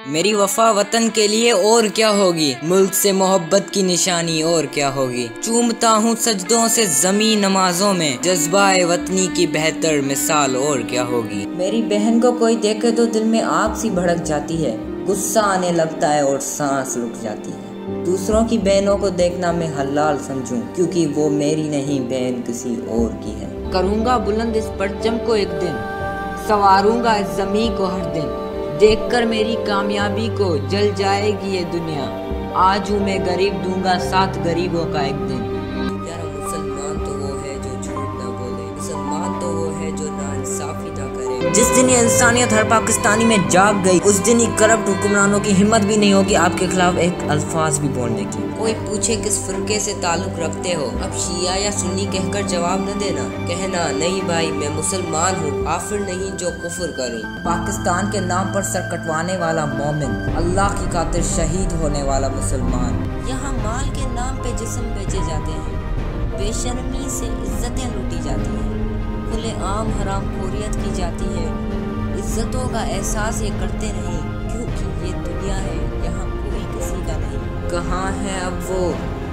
मेरी वफा वतन के लिए और क्या होगी, मुल्क से मोहब्बत की निशानी और क्या होगी। चूमता हूँ सजदों से ज़मीं नमाजों में, जज्बाए वतनी की बेहतर मिसाल और क्या होगी। मेरी बहन को कोई देखे तो दिल में आग सी भड़क जाती है, गुस्सा आने लगता है और सांस रुक जाती है। दूसरों की बहनों को देखना मैं हलाल समझूं, क्योंकि वो मेरी नहीं बहन किसी और की है। करूँगा बुलंद इस परचम को एक दिन, सवारूंगा इस ज़मीं को हर दिन, देखकर मेरी कामयाबी को जल जाएगी ये दुनिया। आज हूँ मैं गरीब, दूंगा साथ गरीबों का एक दिन। यार मुसलमान तो वो है जो झूठ ना बोले, मुसलमान तो वो है जो नाइंसाफी ना करे। जिस दिन ये इंसानियत हर पाकिस्तानी में जाग गई, उस दिन ही करप्ट हुक्मरानों की हिम्मत भी नहीं होगी आपके खिलाफ एक अल्फाज भी बोलने की। कोई पूछे किस फिरके से ताल्लुक रखते हो, अब शिया या सुन्नी कहकर जवाब न देना, कहना नहीं भाई मैं मुसलमान हूँ, काफिर नहीं जो कुफ्र करूँ। पाकिस्तान के नाम पर सर कटवाने वाला मोमिन, अल्लाह की खातिर शहीद होने वाला मुसलमान। यहाँ माल के नाम पे जिस्म बेचे जाते हैं, बेशर्मी से इज्जतें लूटी जाती हैं, खुले आम हराम खोरियत की जाती है। इज्जतों का एहसास ये करते नहीं, क्योंकि ये दुनिया है, यहाँ कोई किसी का नहीं। कहाँ है अब वो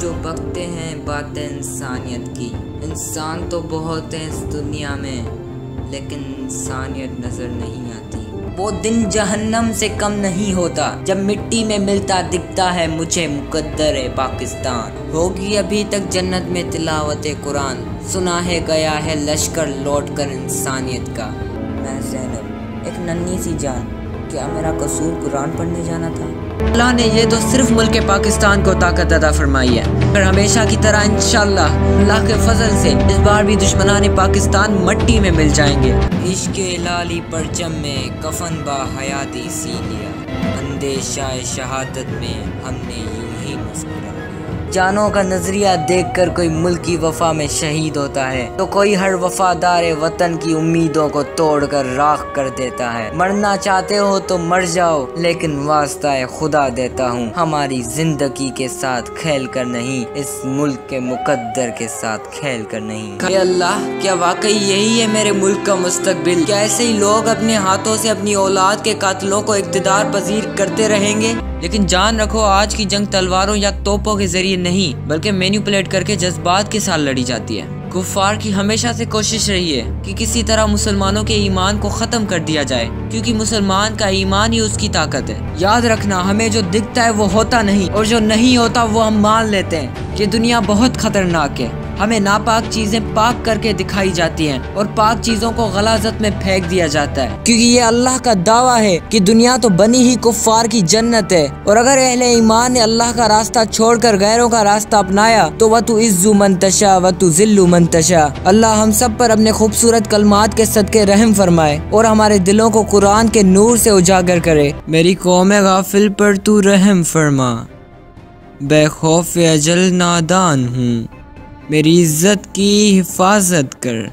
जो बकते हैं बातें इंसानियत की। इंसान तो बहुत हैं इस दुनिया में, लेकिन इंसानियत नजर नहीं आती। वो दिन जहन्नम से कम नहीं होता जब मिट्टी में मिलता दिखता है मुझे मुकद्दर है पाकिस्तान। होगी अभी तक जन्नत में तिलावत कुरान, सुना है गया है लश्कर लौट कर इंसानियत का। मैं ज़ैनब एक नन्ही सी जान, क्या मेरा कसूर कुरान पढ़ने जाना था। अल्लाह ने ये तो सिर्फ मुल्क पाकिस्तान को ताकत अता फरमाई है, पर हमेशा की तरह इंशाअल्लाह अल्लाह के फजल से इस बार भी दुश्मनाने पाकिस्तान मट्टी में मिल जाएंगे। इश्क़ लाली परचम में कफन बा हयाती सी लिया, अंदेशाए शहादत में हमने यूं ही मुस्कुराया। जानों का नजरिया देखकर कोई मुल्क की वफा में शहीद होता है, तो कोई हर वफादार वतन की उम्मीदों को तोड़कर राख कर देता है। मरना चाहते हो तो मर जाओ, लेकिन वास्ता खुदा देता हूँ हमारी जिंदगी के साथ खेल कर नहीं, इस मुल्क के मुकद्दर के साथ खेल कर नहीं। अल्लाह, क्या वाकई यही है मेरे मुल्क का मुस्तकबिल? क्या ऐसे ही लोग अपने हाथों से अपनी औलाद के कातलों को इक़्तिदार पजीर करते रहेंगे? लेकिन जान रखो, आज की जंग तलवारों या तोपों के जरिए नहीं, बल्कि मैनिपुलेट करके जज्बात के साथ लड़ी जाती है। कुफ्फार की हमेशा से कोशिश रही है कि किसी तरह मुसलमानों के ईमान को ख़त्म कर दिया जाए, क्योंकि मुसलमान का ईमान ही उसकी ताकत है। याद रखना, हमें जो दिखता है वो होता नहीं, और जो नहीं होता वो हम मान लेते हैं। ये दुनिया बहुत खतरनाक है, हमें नापाक चीजें पाक करके दिखाई जाती हैं और पाक चीजों को गलाजत में फेंक दिया जाता है, क्योंकि ये अल्लाह का दावा है कि दुनिया तो बनी ही कुफ्फार की जन्नत है, और अगर अहले ईमान ने अल्लाह का रास्ता छोड़कर गैरों का रास्ता अपनाया तो वह तू इज्जु मंतशा व तू जिल्लु मंतशा। अल्लाह हम सब पर अपने खूबसूरत कलमात के सदके रहम फरमाए और हमारे दिलों को कुरान के नूर से उजागर करे। मेरी कौम गाफिल पर तू रहम फरमा, बेखौफ अजल नादान हूँ, मेरी इज्जत की हिफाजत कर,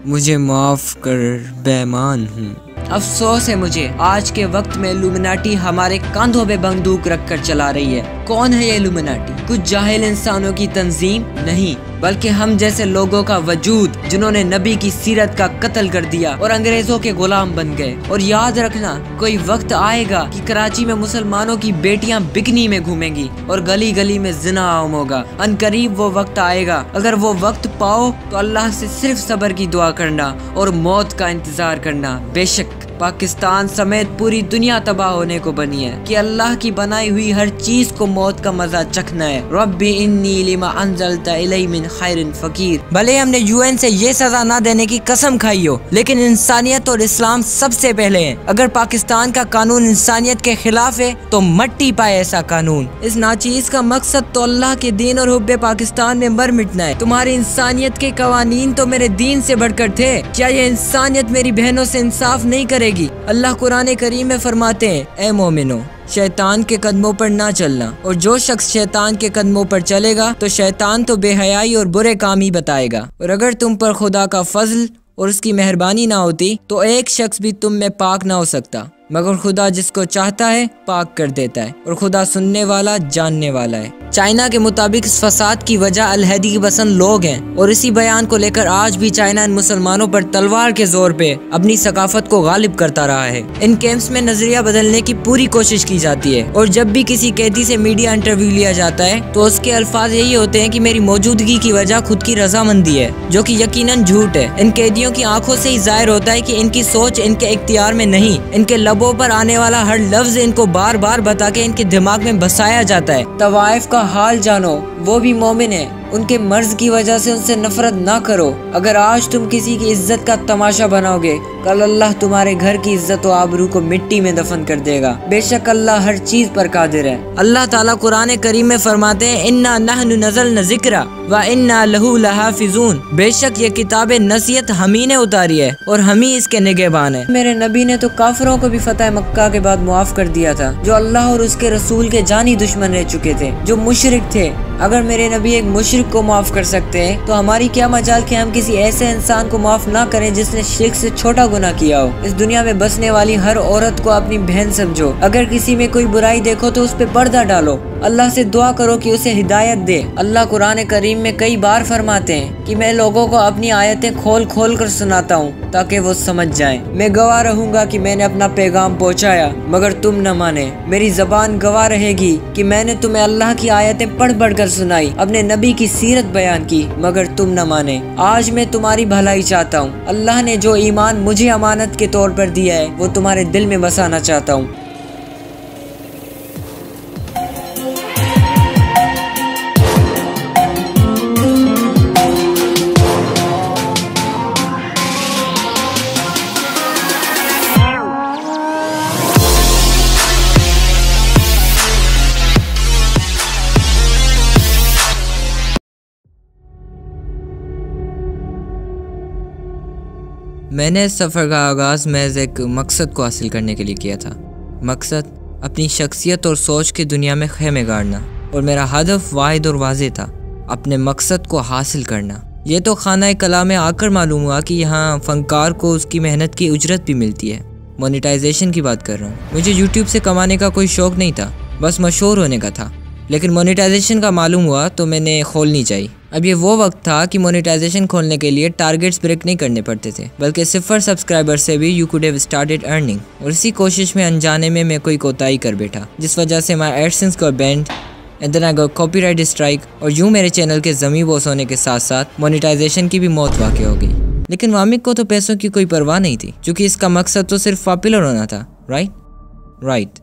मुझे माफ़ कर बेईमान हूँ। अफसोस है मुझे, आज के वक्त में इल्यूमिनाटी हमारे कंधों पे बंदूक रखकर चला रही है। कौन है ये इल्यूमिनाटी? कुछ जाहिल इंसानों की तंजीम नहीं, बल्कि हम जैसे लोगों का वजूद, जिन्होंने नबी की सीरत का कत्ल कर दिया और अंग्रेजों के गुलाम बन गए। और याद रखना, कोई वक्त आएगा कि कराची में मुसलमानों की बेटियां बिकनी में घूमेंगी और गली गली में जिना आम होगा। अनकरीब वो वक्त आएगा। अगर वो वक्त पाओ तो अल्लाह से सिर्फ सब्र की दुआ करना और मौत का इंतजार करना। बेशक पाकिस्तान समेत पूरी दुनिया तबाह होने को बनी है कि अल्लाह की बनाई हुई हर चीज को मौत का मजा चखना है। रब्बी इन्नी लिमा अंज़लता इलैहि मिन खैरिन फकीर। भले हमने यूएन से ये सजा ना देने की कसम खाई हो, लेकिन इंसानियत और इस्लाम सबसे पहले है। अगर पाकिस्तान का कानून इंसानियत के खिलाफ है तो मट्टी पाए ऐसा कानून। इस नाचीज का मकसद तो अल्लाह के दीन और हुब्बे पाकिस्तान में मर मिटना है। तुम्हारी इंसानियत के कवानीन तो मेरे दीन से बढ़कर थे। क्या ये इंसानियत मेरी बहनों से इंसाफ नहीं करेगी? अल्लाह कुरान करीम में फरमाते हैं, ए मोमिनो, शैतान के कदमों पर ना चलना, और जो शख्स शैतान के कदमों पर चलेगा तो शैतान तो बेहयाई और बुरे काम ही बताएगा। और अगर तुम पर खुदा का फजल और उसकी मेहरबानी ना होती तो एक शख्स भी तुम में पाक ना हो सकता। मगर खुदा जिसको चाहता है पाक कर देता है, और खुदा सुनने वाला जानने वाला है। चाइना के मुताबिक इस फसाद की वजह अलहदी पसंद लोग हैं, और इसी बयान को लेकर आज भी चाइना इन मुसलमानों पर तलवार के जोर पे अपनी सकाफत को गालिब करता रहा है। इन कैंप्स में नजरिया बदलने की पूरी कोशिश की जाती है, और जब भी किसी कैदी से मीडिया इंटरव्यू लिया जाता है तो उसके अल्फाज यही होते हैं कि मेरी मौजूदगी की वजह खुद की रजामंदी है, जो कि यकीनन झूठ है। इन कैदियों की आंखों से ही जाहिर होता है कि इनकी सोच इनके इख्तियार में नहीं, इनके लबों पर आने वाला हर लफ्ज इनको बार बार बता के इनके दिमाग में बसाया जाता है। तवाइफ का हाल जानो, वो भी मोमिन है, उनके मर्ज की वजह से उनसे नफरत ना करो। अगर आज तुम किसी की इज्जत का तमाशा बनाओगे, कल अल्लाह तुम्हारे घर की इज्जत और आबरू को मिट्टी में दफन कर देगा। बेशक अल्लाह हर चीज पर कादिर है। अल्लाह ताला कुरान करीम में फरमाते हैं, इन्ना नहनु नज़लना ज़िक्रा व इन्ना लहू लहाफिज़ून। बेशक ये किताब नसीहत हम ही ने उतारी है और हम ही इसके निगहबान है। मेरे नबी ने तो काफिरों को भी फतह मक्का के बाद मुआफ कर दिया था, जो अल्लाह और उसके रसूल के जानी दुश्मन रह चुके थे, जो मुशरिक थे। अगर मेरे नबी एक मुशरिक को माफ कर सकते हैं तो हमारी क्या मजाल कि हम किसी ऐसे इंसान को माफ ना करें जिसने शिर्क से छोटा गुनाह किया हो। इस दुनिया में बसने वाली हर औरत को अपनी बहन समझो। अगर किसी में कोई बुराई देखो तो उस पर पर्दा डालो। अल्लाह से दुआ करो कि उसे हिदायत दे। अल्लाह कुरान करीम में कई बार फरमाते हैं कि मैं लोगों को अपनी आयतें खोल खोल कर सुनाता हूँ ताकि वो समझ जाएं। मैं गवाह रहूंगा कि मैंने अपना पैगाम पहुँचाया मगर तुम न माने। मेरी जबान गवाह रहेगी कि मैंने तुम्हें अल्लाह की आयतें पढ़ पढ़ कर सुनाई, अपने नबी की सीरत बयान की, मगर तुम न माने। आज मैं तुम्हारी भलाई चाहता हूँ। अल्लाह ने जो ईमान मुझे अमानत के तौर पर दिया है वो तुम्हारे दिल में बसाना चाहता हूँ। मैंने इस सफ़र का आगाज़ महज एक मकसद को हासिल करने के लिए किया था। मकसद अपनी शख्सियत और सोच की दुनिया में ख़ैमे गाड़ना, और मेरा हदफ वाहिद और वाज़ेह था, अपने मकसद को हासिल करना। ये तो खाना कला में आकर मालूम हुआ कि यहाँ फ़नकार को उसकी मेहनत की उजरत भी मिलती है। मोनेटाइजेशन की बात कर रहा हूँ। मुझे यूट्यूब से कमाने का कोई शौक़ नहीं था, बस मशहूर होने का था। लेकिन मोनेटाइजेशन का मालूम हुआ तो मैंने खोलनी चाहिए। अब ये वो वक्त था कि मोनेटाइजेशन खोलने के लिए टारगेट्स ब्रेक नहीं करने पड़ते थे, बल्कि 0 सब्सक्राइबर से भी you could have started earning. और इसी कोशिश में अनजाने में मैं कोई कोताही कर बैठा, जिस वजह से my AdSense got banned and then I got copyright strike. और यूँ मेरे चैनल के ज़मीन बोस होने के साथ साथ मोनेटाइजेशन की भी मौत वाक़ई हो गई। लेकिन वामिक को तो पैसों की कोई परवाह नहीं थी, क्योंकि इसका मकसद तो सिर्फ पॉपुलर होना था। राइट।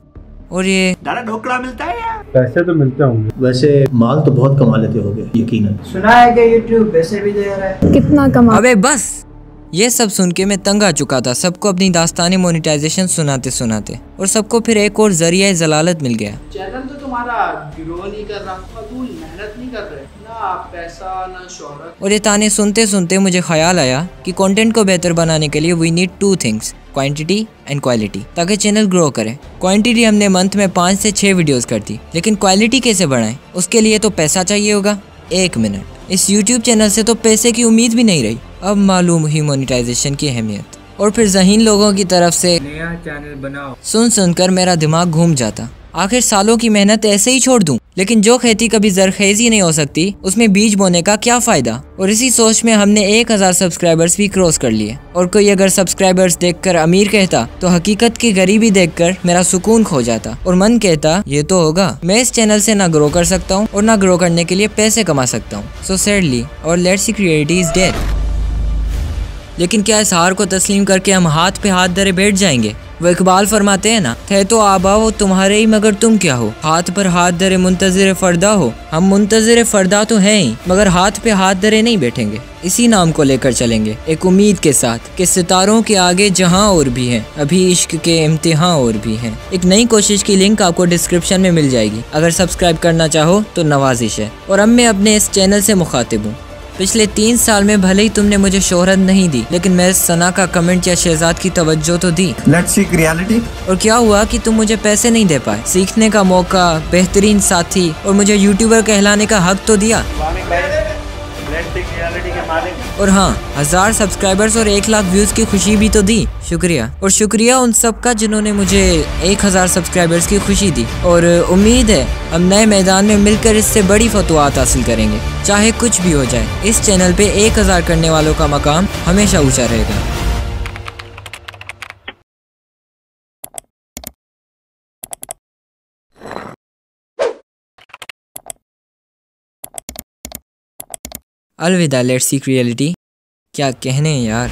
और ये दादा ढोकला मिलता है यार? पैसे तो मिलते होंगे, वैसे माल तो बहुत कमा लेते होगे यकीनन। सुना है कि YouTube पैसे भी दे रहा है। कितना कमा? अबे बस, ये सब सुन के मैं तंग आ चुका था, सबको अपनी दास्तानी मोनेटाइजेशन सुनाते सुनाते, और सबको फिर एक और जरिया जलालत मिल गया। चैनल तो तुम्हारा ग्रो नहीं कर रहा, फजूल मेहनत नहीं कर रहे, ना पैसा ना शोहरत। और ये ताने सुनते सुनते मुझे ख्याल आया कि कंटेंट को बेहतर बनाने के लिए we need 2 things, quantity and quality, ताकि चैनल ग्रो करे। क्वांटिटी हमने मंथ में 5 से 6 वीडियोस कर दी, लेकिन क्वालिटी कैसे बढ़ाएं? उसके लिए तो पैसा चाहिए होगा। 1 मिनट, इस यूट्यूब चैनल से तो पैसे की उम्मीद भी नहीं रही। अब मालूम हुई मोनेटाइजेशन की अहमियत। और फिर ज़हीन लोगों की तरफ से नया चैनल बनाओ सुन सुनकर मेरा दिमाग घूम जाता। आखिर सालों की मेहनत ऐसे ही छोड़ दूं? लेकिन जो खेती कभी जरखेजी नहीं हो सकती, उसमें बीज बोने का क्या फ़ायदा? और इसी सोच में हमने 1000 सब्सक्राइबर्स भी क्रॉस कर लिए। और कोई अगर सब्सक्राइबर्स देखकर अमीर कहता तो हकीकत की गरीबी देखकर मेरा सुकून खो जाता, और मन कहता ये तो होगा, मैं इस चैनल से ना ग्रो कर सकता हूँ और ना ग्रो करने के लिए पैसे कमा सकता हूँ। सो सैडली और let's see creativity is dead. लेकिन क्या इस हार को तस्लीम करके हम हाथ पे हाथ धरे बैठ जाएंगे? वो इकबाल फरमाते हैं ना, थे तो आबा हो तुम्हारे ही मगर तुम क्या हो, हाथ पर हाथ धरे मुंतज़िर फरदा हो। हम मुंतज़िर फरदा तो हैं ही, मगर हाथ पे हाथ धरे नहीं बैठेंगे। इसी नाम को लेकर चलेंगे, एक उम्मीद के साथ कि सितारों के आगे जहां और भी हैं, अभी इश्क के इम्तिहान और भी हैं। एक नई कोशिश की लिंक आपको डिस्क्रिप्शन में मिल जाएगी, अगर सब्सक्राइब करना चाहो तो नवाजिश है। और अब मैं अपने इस चैनल से मुखातिब हूँ। पिछले 3 साल में भले ही तुमने मुझे शोहरत नहीं दी, लेकिन मैं सना का कमेंट या शहजाद की तवज्जो तो दी। Let's seek reality. और क्या हुआ कि तुम मुझे पैसे नहीं दे पाए? सीखने का मौका, बेहतरीन साथी और मुझे यूट्यूबर कहलाने का हक तो दिया। रियलिटी के मालिक। और हाँ, 1000 सब्सक्राइबर्स और 1 लाख व्यूज की खुशी भी तो दी। शुक्रिया। और शुक्रिया उन सब का जिन्होंने मुझे 1000 सब्सक्राइबर्स की खुशी दी। और उम्मीद है हम नए मैदान में मिलकर इससे बड़ी फतवात हासिल करेंगे। चाहे कुछ भी हो जाए, इस चैनल पे 1000 करने वालों का मकाम हमेशा ऊंचा रहेगा। अलविदा, लेट्स सीक रियलिटी। क्या कहने यार।